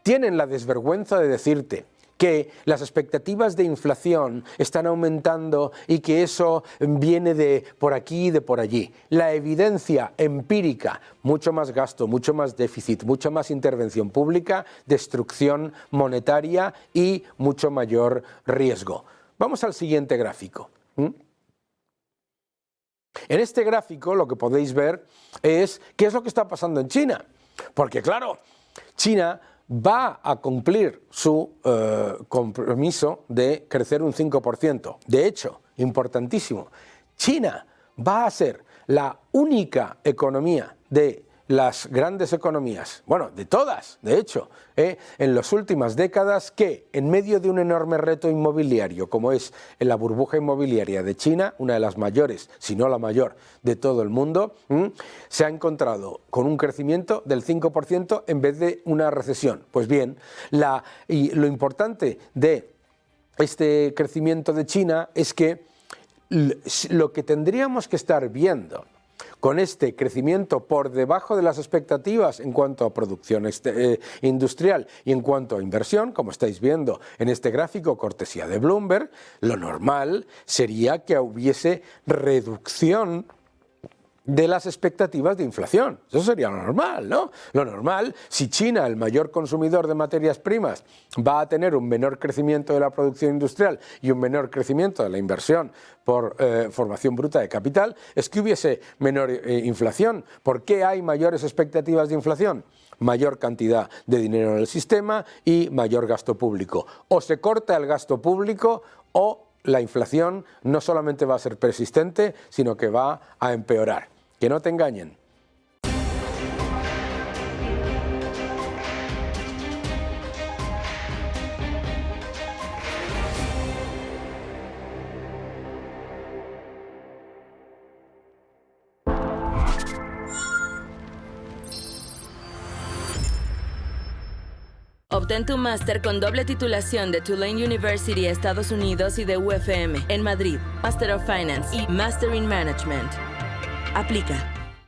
Tienen la desvergüenza de decirte que las expectativas de inflación están aumentando y que eso viene de por aquí y de por allí. La evidencia empírica, mucho más gasto, mucho más déficit, mucha más intervención pública, destrucción monetaria y mucho mayor riesgo. Vamos al siguiente gráfico. En este gráfico lo que podéis ver es qué es lo que está pasando en China. Porque claro, China va a cumplir su compromiso de crecer un 5%. De hecho, importantísimo, China va a ser la única economía de las grandes economías, bueno, de todas, de hecho, en las últimas décadas, que en medio de un enorme reto inmobiliario, como es la burbuja inmobiliaria de China, una de las mayores, si no la mayor, de todo el mundo, se ha encontrado con un crecimiento del 5% en vez de una recesión. Pues bien, lo importante de este crecimiento de China es que lo que tendríamos que estar viendo con este crecimiento por debajo de las expectativas en cuanto a producción industrial y en cuanto a inversión, como estáis viendo en este gráfico cortesía de Bloomberg, lo normal sería que hubiese reducción de las expectativas de inflación. Eso sería lo normal, ¿no? Lo normal, si China, el mayor consumidor de materias primas, va a tener un menor crecimiento de la producción industrial y un menor crecimiento de la inversión por formación bruta de capital, es que hubiese menor inflación. ¿Por qué hay mayores expectativas de inflación? Mayor cantidad de dinero en el sistema y mayor gasto público. O se corta el gasto público o la inflación no solamente va a ser persistente, sino que va a empeorar. Que no te engañen. Obtén tu máster con doble titulación de Tulane University, Estados Unidos, y de UFM en Madrid, Master of Finance y Master in Management. Aplica.